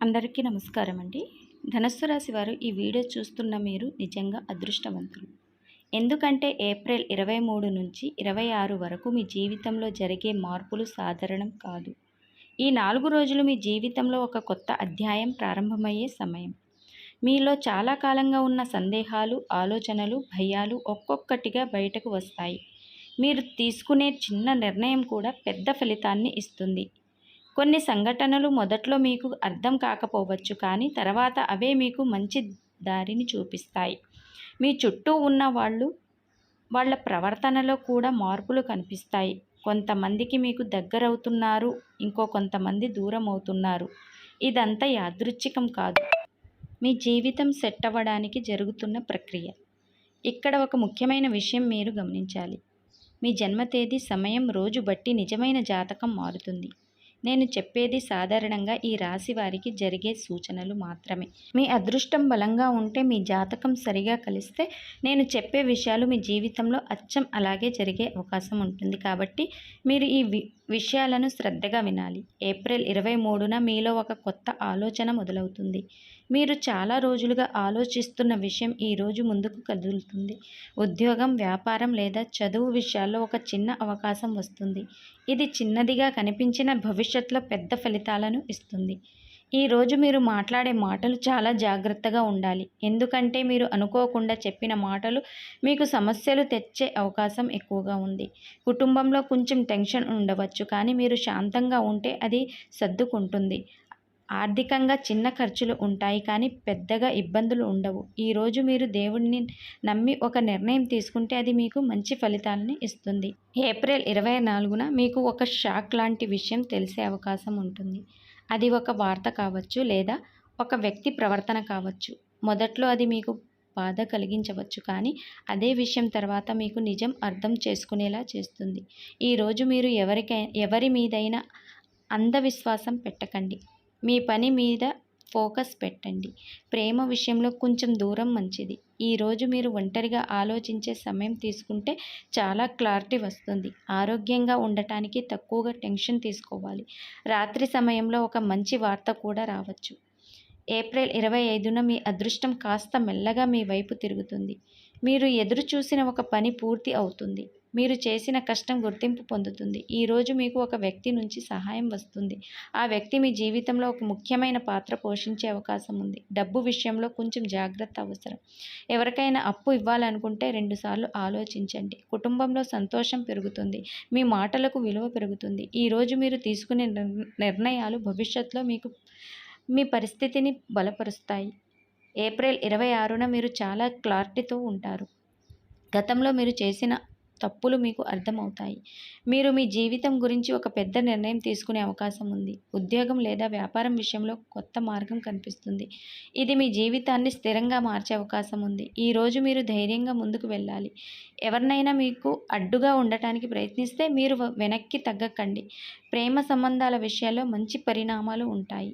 అందరికీ నమస్కారం అండి. ధనస్సు రాశి వారు ఈ వీడియో చూస్తున్న మీరు నిజంగా అదృష్టవంతులు. ఎందుకంటే ఏప్రిల్ 23 నుంచి 26 వరకు మీ జీవితంలో జరిగే మార్పులు సాధారణం కాదు. ఈ 4 రోజులు మీ జీవితంలో ఒక కొత్త అధ్యాయం ప్రారంభమయ్యే సమయం. మీలో చాలా కాలంగా ఉన్న సందేహాలు, ఆలోచనలు, భయాలు ఒక్కొక్కటిగా బయటకు వస్తాయి. మీరు తీసుకునే చిన్న నిర్ణయం కూడా పెద్ద ఫలితాన్ని ఇస్తుంది. కొన్ని సంఘటనలు మొదట్లో మీకు అర్థం కాకపోవచ్చు, కానీ తర్వాత అవే మీకు మంచి దారిని చూపిస్తాయి. మీ చుట్టూ ఉన్న వాళ్ళ ప్రవర్తనలో కూడా మార్పులు కనిపిస్తాయి. కొంతమందికి మీకు దగ్గరవుతున్నారు, కొంతమంది దూరం అవుతున్నారు. ఇదంతా యాదృచ్ఛికం కాదు, మీ జీవితం సెట్ అవ్వడానికి జరుగుతున్న ప్రక్రియ. ఇక్కడ ఒక ముఖ్యమైన విషయం మీరు గమనించాలి. మీ జన్మ తేదీ, సమయం, రోజు బట్టి నిజమైన జాతకం మారుతుంది. నేను చెప్పేది సాధారణంగా ఈ రాశి వారికి జరిగే సూచనలు మాత్రమే. మీ అదృష్టం బలంగా ఉంటే, మీ జాతకం సరిగా కలిస్తే నేను చెప్పే విషయాలు మీ జీవితంలో అచ్చం అలాగే జరిగే అవకాశం ఉంటుంది. కాబట్టి మీరు ఈ విషయాలను శ్రద్ధగా వినాలి. ఏప్రిల్ 23న మీలో ఒక కొత్త ఆలోచన మొదలవుతుంది. మీరు చాలా రోజులుగా ఆలోచిస్తున్న విషయం ఈరోజు ముందుకు కదులుతుంది. ఉద్యోగం, వ్యాపారం లేదా చదువు విషయాల్లో ఒక చిన్న అవకాశం వస్తుంది. ఇది చిన్నదిగా కనిపించిన భవిష్యత్తులో పెద్ద ఫలితాలను ఇస్తుంది. ఈరోజు మీరు మాట్లాడే మాటలు చాలా జాగ్రత్తగా ఉండాలి. ఎందుకంటే మీరు అనుకోకుండా చెప్పిన మాటలు మీకు సమస్యలు తెచ్చే అవకాశం ఎక్కువగా ఉంది. కుటుంబంలో కొంచెం టెన్షన్ ఉండవచ్చు, కానీ మీరు శాంతంగా ఉంటే అది సర్దుకుంటుంది. ఆర్థికంగా చిన్న ఖర్చులు ఉంటాయి, కానీ పెద్దగా ఇబ్బందులు ఉండవు. ఈరోజు మీరు దేవుడిని నమ్మి ఒక నిర్ణయం తీసుకుంటే అది మీకు మంచి ఫలితాలను ఇస్తుంది. ఏప్రిల్ 24న మీకు ఒక షాక్ లాంటి విషయం తెలిసే అవకాశం ఉంటుంది. అది ఒక వార్త కావచ్చు, లేదా ఒక వ్యక్తి ప్రవర్తన కావచ్చు. మొదట్లో అది మీకు బాధ కలిగించవచ్చు, కానీ అదే విషయం తర్వాత మీకు నిజం అర్థం చేసుకునేలా చేస్తుంది. ఈరోజు మీరు ఎవరి మీదైనా అంధవిశ్వాసం పెట్టకండి. మీ పని మీద ఫోకస్ పెట్టండి. ప్రేమ విషయంలో కొంచెం దూరం మంచిది. ఈరోజు మీరు ఒంటరిగా ఆలోచించే సమయం తీసుకుంటే చాలా క్లారిటీ వస్తుంది. ఆరోగ్యంగా ఉండటానికి తక్కువగా టెన్షన్ తీసుకోవాలి. రాత్రి సమయంలో ఒక మంచి వార్త కూడా రావచ్చు. ఏప్రిల్ 25న మీ అదృష్టం కాస్త మెల్లగా మీ వైపు తిరుగుతుంది. మీరు ఎదురు చూసిన ఒక పని పూర్తి అవుతుంది. మీరు చేసిన కష్టం గుర్తింపు పొందుతుంది. ఈరోజు మీకు ఒక వ్యక్తి నుంచి సహాయం వస్తుంది. ఆ వ్యక్తి మీ జీవితంలో ఒక ముఖ్యమైన పాత్ర పోషించే అవకాశం ఉంది. డబ్బు విషయంలో కొంచెం జాగ్రత్త అవసరం. ఎవరికైనా అప్పు ఇవ్వాలనుకుంటే 2 సార్లు ఆలోచించండి. కుటుంబంలో సంతోషం పెరుగుతుంది. మీ మాటలకు విలువ పెరుగుతుంది. ఈరోజు మీరు తీసుకునే నిర్ణయాలు భవిష్యత్తులో మీ పరిస్థితిని బలపరుస్తాయి. ఏప్రిల్ 26న మీరు చాలా క్లారిటీతో ఉంటారు. గతంలో మీరు చేసిన తప్పులు మీకు అర్థమవుతాయి. మీరు మీ జీవితం గురించి ఒక పెద్ద నిర్ణయం తీసుకునే అవకాశం ఉంది. ఉద్యోగం లేదా వ్యాపారం విషయంలో కొత్త మార్గం కనిపిస్తుంది. ఇది మీ జీవితాన్ని స్థిరంగా మార్చే అవకాశం ఉంది. ఈరోజు మీరు ధైర్యంగా ముందుకు వెళ్ళాలి. ఎవరినైనా మీకు అడ్డుగా ఉండటానికి ప్రయత్నిస్తే మీరు వెనక్కి తగ్గకండి. ప్రేమ సంబంధాల విషయాల్లో మంచి పరిణామాలు ఉంటాయి.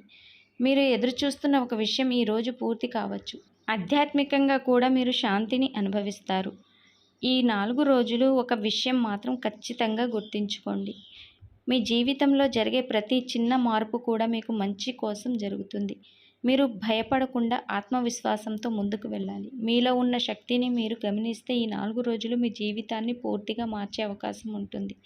మీరు ఎదురుచూస్తున్న ఒక విషయం ఈరోజు పూర్తి కావచ్చు. ఆధ్యాత్మికంగా కూడా మీరు శాంతిని అనుభవిస్తారు. ఈ 4 రోజులు ఒక విషయం మాత్రం ఖచ్చితంగా గుర్తుంచుకోండి. మీ జీవితంలో జరిగే ప్రతి చిన్న మార్పు కూడా మీకు మంచి కోసం జరుగుతుంది. మీరు భయపడకుండా ఆత్మవిశ్వాసంతో ముందుకు వెళ్ళాలి. మీలో ఉన్న శక్తిని మీరు గమనిస్తే ఈ 4 రోజులు మీ జీవితాన్ని పూర్తిగా మార్చే అవకాశం ఉంటుంది.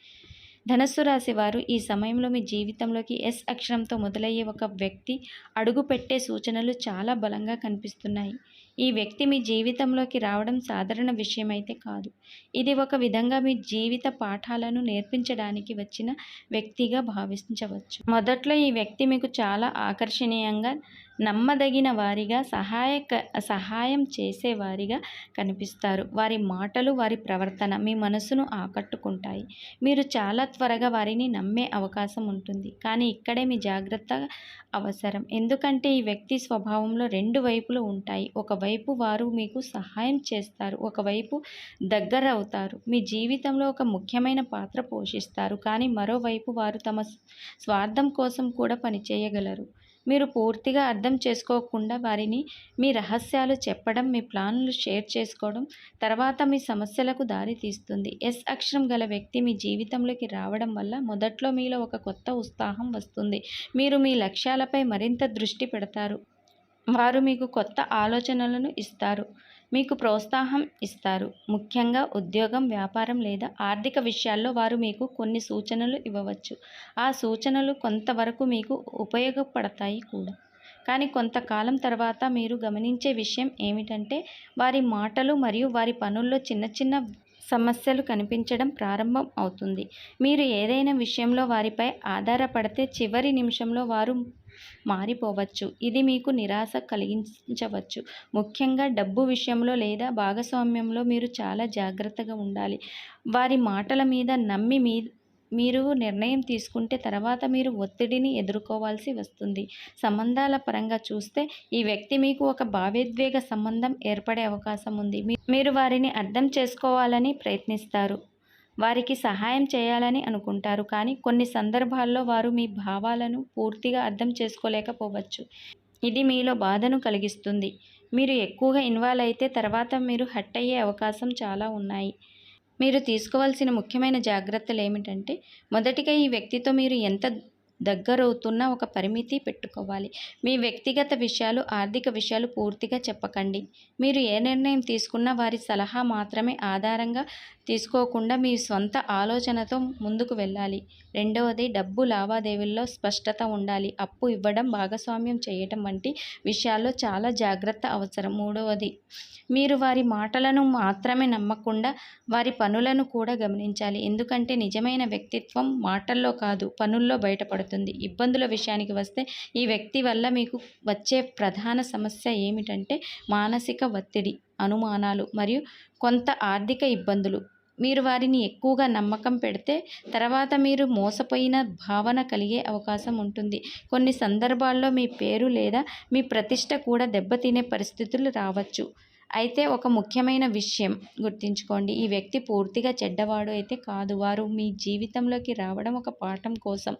ధనస్సు రాశి వారు ఈ సమయంలో మీ జీవితంలోకి ఎస్ అక్షరంతో మొదలయ్యే ఒక వ్యక్తి అడుగు పెట్టే సూచనలు చాలా బలంగా కనిపిస్తున్నాయి. ఈ వ్యక్తి మీ జీవితంలోకి రావడం సాధారణ విషయమైతే కాదు. ఇది ఒక విధంగా మీ జీవిత పాఠాలను నేర్పించడానికి వచ్చిన వ్యక్తిగా భావించవచ్చు. మొదట్లో ఈ వ్యక్తి మీకు చాలా ఆకర్షణీయంగా, నమ్మదగిన వారిగా, సహాయం చేసేవారిగా కనిపిస్తారు. వారి మాటలు, వారి ప్రవర్తన మీ మనసును ఆకట్టుకుంటాయి. మీరు చాలా త్వరగా వారిని నమ్మే అవకాశం ఉంటుంది. కానీ ఇక్కడే మీ జాగ్రత్త అవసరం. ఎందుకంటే ఈ వ్యక్తి స్వభావంలో 2 వైపులు ఉంటాయి. ఒకవైపు వారు మీకు సహాయం చేస్తారు, ఒకవైపు దగ్గర అవుతారు. మీ జీవితంలో ఒక ముఖ్యమైన పాత్ర పోషిస్తారు, కానీ మరోవైపు వారు తమ స్వార్థం కోసం కూడా పనిచేయగలరు. మీరు పూర్తిగా అర్థం చేసుకోకుండా వారిని మీ రహస్యాలు చెప్పడం, మీ ప్లాన్లు షేర్ చేసుకోవడం తర్వాత మీ సమస్యలకు దారి తీస్తుంది. ఎస్ అక్షరం గల వ్యక్తి మీ జీవితంలోకి రావడం వల్ల మొదట్లో మీలో ఒక కొత్త ఉత్సాహం వస్తుంది. మీరు మీ లక్ష్యాలపై మరింత దృష్టి పెడతారు. వారు మీకు కొత్త ఆలోచనలను ఇస్తారు, మీకు ప్రోత్సాహం ఇస్తారు. ముఖ్యంగా ఉద్యోగం, వ్యాపారం లేదా ఆర్థిక విషయాల్లో వారు మీకు కొన్ని సూచనలు ఇవ్వవచ్చు. ఆ సూచనలు కొంతవరకు మీకు ఉపయోగపడతాయి కూడా. కానీ కొంతకాలం తర్వాత మీరు గమనించే విషయం ఏమిటంటే వారి మాటలు మరియు వారి పనుల్లో చిన్న చిన్న సమస్యలు కనిపించడం ప్రారంభం అవుతుంది. మీరు ఏదైనా విషయంలో వారిపై ఆధారపడితే చివరి నిమిషంలో వారు మారిపోవచ్చు. ఇది మీకు నిరాశ కలిగించవచ్చు. ముఖ్యంగా డబ్బు విషయంలో లేదా భాగస్వామ్యంలో మీరు చాలా జాగ్రత్తగా ఉండాలి. వారి మాటల మీద నమ్మి మీరు నిర్ణయం తీసుకుంటే తర్వాత మీరు ఒత్తిడిని ఎదుర్కోవాల్సి వస్తుంది. సంబంధాల పరంగా చూస్తే ఈ వ్యక్తి మీకు ఒక భావోద్వేగ సంబంధం ఏర్పడే అవకాశం ఉంది. మీరు వారిని అర్థం చేసుకోవాలని ప్రయత్నిస్తారు, వారికి సహాయం చేయాలని అనుకుంటారు. కానీ కొన్ని సందర్భాల్లో వారు మీ భావాలను పూర్తిగా అర్థం చేసుకోలేకపోవచ్చు. ఇది మీలో బాధను కలిగిస్తుంది. మీరు ఎక్కువగా ఇన్వాల్వ్ అయితే తర్వాత మీరు హర్ట్ అయ్యే అవకాశం చాలా ఉన్నాయి. మీరు తీసుకోవాల్సిన ముఖ్యమైన జాగ్రత్తలు ఏమిటంటే మొదటిగా ఈ వ్యక్తితో మీరు ఎంత దగ్గరవుతున్నా ఒక పరిమితి పెట్టుకోవాలి. మీ వ్యక్తిగత విషయాలు, ఆర్థిక విషయాలు పూర్తిగా చెప్పకండి. మీరు ఏ నిర్ణయం తీసుకున్నా వారి సలహా మాత్రమే ఆధారంగా తీసుకోకుండా మీ స్వంత ఆలోచనతో ముందుకు వెళ్ళాలి. రెండవది, డబ్బు లావాదేవీల్లో స్పష్టత ఉండాలి. అప్పు ఇవ్వడం, భాగస్వామ్యం చేయటం వంటి విషయాల్లో చాలా జాగ్రత్త అవసరం. మూడవది, మీరు వారి మాటలను మాత్రమే నమ్మకుండా వారి పనులను కూడా గమనించాలి. ఎందుకంటే నిజమైన వ్యక్తిత్వం మాటల్లో కాదు, పనుల్లో బయటపడుతుంది. ఇబ్బందుల విషయానికి వస్తే ఈ వ్యక్తి వల్ల మీకు వచ్చే ప్రధాన సమస్య ఏమిటంటే మానసిక ఒత్తిడి, అనుమానాలు మరియు కొంత ఆర్థిక ఇబ్బందులు. మీరు వారిని ఎక్కువగా నమ్మకం పెడితే తర్వాత మీరు మోసపోయిన భావన కలిగే అవకాశం ఉంటుంది. కొన్ని సందర్భాల్లో మీ పేరు లేదా మీ ప్రతిష్ట కూడా దెబ్బతినే పరిస్థితులు రావచ్చు. అయితే ఒక ముఖ్యమైన విషయం గుర్తుంచుకోండి, ఈ వ్యక్తి పూర్తిగా చెడ్డవాడు అయితే కాదు. వారు మీ జీవితంలోకి రావడం ఒక పాఠం కోసం.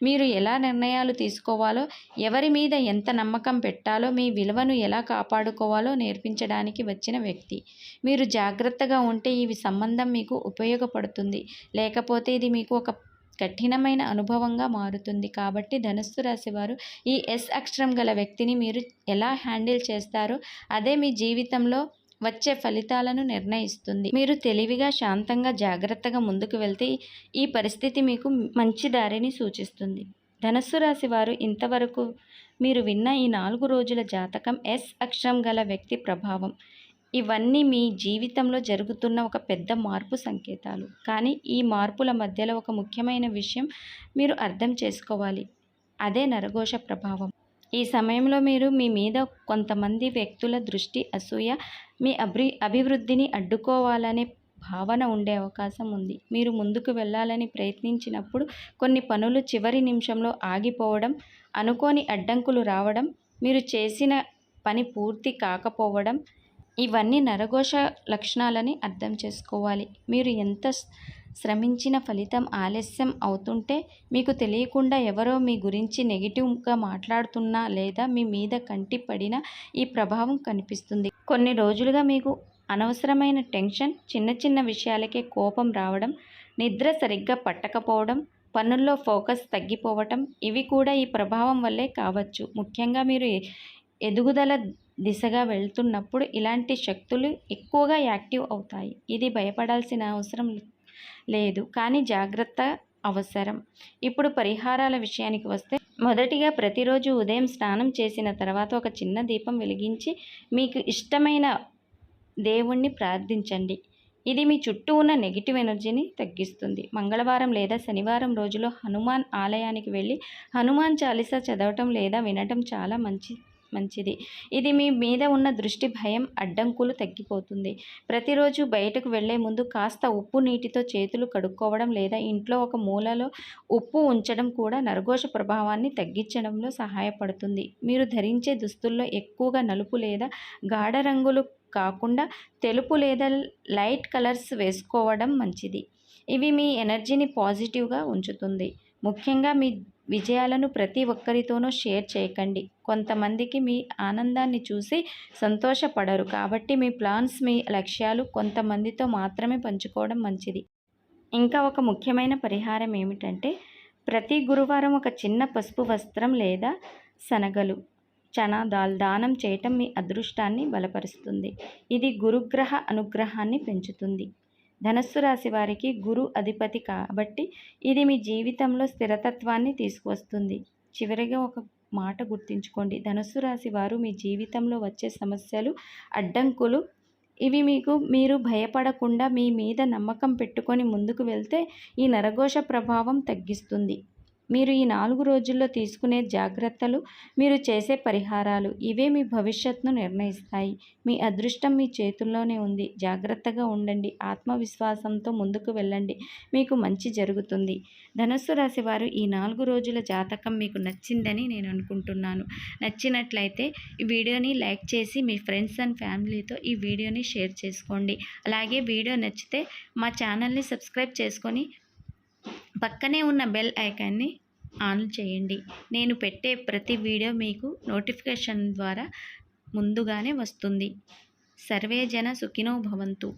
మీరు ఎలా నిర్ణయాలు తీసుకోవాలో, ఎవరి మీద ఎంత నమ్మకం పెట్టాలో, మీ విలువను ఎలా కాపాడుకోవాలో నేర్పించడానికి వచ్చిన వ్యక్తి. మీరు జాగ్రత్తగా ఉంటే ఈ సంబంధం మీకు ఉపయోగపడుతుంది, లేకపోతే ఇది మీకు ఒక కఠినమైన అనుభవంగా మారుతుంది. కాబట్టి ధనుస్సు రాశి వారు ఈ ఎస్ అక్షరం గల వ్యక్తిని మీరు ఎలా హ్యాండిల్ చేస్తారో అదే మీ జీవితంలో వచ్చే ఫలితాలను నిర్ణయిస్తుంది. మీరు తెలివిగా, శాంతంగా, జాగ్రత్తగా ముందుకు వెళ్తే ఈ పరిస్థితి మీకు మంచి దారిని సూచిస్తుంది. ధనుస్సు రాశి వారు ఇంతవరకు మీరు విన్న ఈ 4 రోజుల జాతకం ఎస్ అక్షరం గల వ్యక్తి ప్రభావం, ఇవన్నీ మీ జీవితంలో జరుగుతున్న ఒక పెద్ద మార్పు సంకేతాలు. కానీ ఈ మార్పుల మధ్యలో ఒక ముఖ్యమైన విషయం మీరు అర్థం చేసుకోవాలి. అదే నరఘోష ప్రభావం. ఈ సమయంలో మీరు మీ మీద కొంతమంది వ్యక్తుల దృష్టి, అసూయ, మీ అభివృద్ధిని అడ్డుకోవాలనే భావన ఉండే అవకాశం ఉంది. మీరు ముందుకు వెళ్ళాలని ప్రయత్నించినప్పుడు కొన్ని పనులు చివరి నిమిషంలో ఆగిపోవడం, అనుకోని అడ్డంకులు రావడం, మీరు చేసిన పని పూర్తి కాకపోవడం, ఇవన్నీ నరఘోష లక్షణాలని అర్థం చేసుకోవాలి. మీరు ఎంత శ్రమించిన ఫలితం ఆలస్యం అవుతుంటే మీకు తెలియకుండా ఎవరో మీ గురించి నెగిటివ్గా మాట్లాడుతున్నా లేదా మీ మీద కంటి పడినా ఈ ప్రభావం కనిపిస్తుంది. కొన్ని రోజులుగా మీకు అనవసరమైన టెన్షన్, చిన్న చిన్న విషయాలకే కోపం రావడం, నిద్ర సరిగ్గా పట్టకపోవడం, పనుల్లో ఫోకస్ తగ్గిపోవటం, ఇవి కూడా ఈ ప్రభావం వల్లే కావచ్చు. ముఖ్యంగా మీరు ఎదుగుదల దిశగా వెళ్తున్నప్పుడు ఇలాంటి శక్తులు ఎక్కువగా యాక్టివ్ అవుతాయి. ఇది భయపడాల్సిన అవసరం లేదు, కానీ జాగ్రత్త అవసరం. ఇప్పుడు పరిహారాల విషయానికి వస్తే మొదటిగా ప్రతిరోజు ఉదయం స్నానం చేసిన తర్వాత ఒక చిన్న దీపం వెలిగించి మీకు ఇష్టమైన దేవుణ్ణి ప్రార్థించండి. ఇది మీ చుట్టూ ఉన్న నెగిటివ్ ఎనర్జీని తగ్గిస్తుంది. మంగళవారం లేదా శనివారం రోజులో హనుమాన్ ఆలయానికి వెళ్ళి హనుమాన్ చాలీసా చదవటం లేదా వినటం చాలా మంచిది. ఇది మీ మీద ఉన్న దృష్టి, భయం, అడ్డంకులు తగ్గిపోతుంది. ప్రతిరోజు బయటకు వెళ్లే ముందు కాస్త ఉప్పు నీటితో చేతులు కడుక్కోవడం లేదా ఇంట్లో ఒక మూలలో ఉప్పు ఉంచడం కూడా నరఘోష ప్రభావాన్ని తగ్గించడంలో సహాయపడుతుంది. మీరు ధరించే దుస్తుల్లో ఎక్కువగా నలుపు లేదా గాఢ రంగులు కాకుండా తెలుపు లేదా లైట్ కలర్స్ వేసుకోవడం మంచిది. ఇవి మీ ఎనర్జీని పాజిటివ్గా ఉంచుతుంది. ముఖ్యంగా మీ విజయాలను ప్రతి ఒక్కరితోనూ షేర్ చేయకండి. కొంతమందికి మీ ఆనందాన్ని చూసి సంతోషపడరు. కాబట్టి మీ ప్లాన్స్, మీ లక్ష్యాలు కొంతమందితో మాత్రమే పంచుకోవడం మంచిది. ఇంకా ఒక ముఖ్యమైన పరిహారం ఏమిటంటే, ప్రతి గురువారం ఒక చిన్న పసుపు వస్త్రం లేదా శనగలు, చనా దాల్ దానం చేయటం మీ అదృష్టాన్ని బలపరుస్తుంది. ఇది గురుగ్రహ అనుగ్రహాన్ని పెంచుతుంది. ధనస్సు రాశి వారికి గురు అధిపతి కాబట్టి ఇది మీ జీవితంలో స్థిరతత్వాన్ని తీసుకువస్తుంది. చివరిగా ఒక మాట గుర్తుంచుకోండి, ధనస్సు రాశి వారు మీ జీవితంలో వచ్చే సమస్యలు, అడ్డంకులు ఇవి మీరు భయపడకుండా మీ మీద నమ్మకం పెట్టుకొని ముందుకు వెళ్తే ఈ నరఘోష ప్రభావం తగ్గిస్తుంది. మీరు ఈ 4 రోజుల్లో తీసుకునే జాగ్రత్తలు, మీరు చేసే పరిహారాలు ఇవే మీ భవిష్యత్తును నిర్ణయిస్తాయి. మీ అదృష్టం మీ చేతుల్లోనే ఉంది. జాగ్రత్తగా ఉండండి. ఆత్మవిశ్వాసంతో ముందుకు వెళ్ళండి. మీకు మంచి జరుగుతుంది. ధనస్సు రాశి వారు ఈ 4 రోజుల జాతకం మీకు నచ్చిందని నేను అనుకుంటున్నాను. నచ్చినట్లయితే ఈ వీడియోని లైక్ చేసి మీ ఫ్రెండ్స్ అండ్ ఫ్యామిలీతో ఈ వీడియోని షేర్ చేసుకోండి. అలాగే వీడియో నచ్చితే మా ఛానల్ని సబ్స్క్రైబ్ చేసుకొని పక్కనే ఉన్న బెల్ ఐకాన్ని ఆన్ చేయండి. నేను పెట్టే ప్రతి వీడియో మీకు నోటిఫికేషన్ ద్వారా ముందుగానే వస్తుంది. సర్వే జన సుఖినో భవంతు.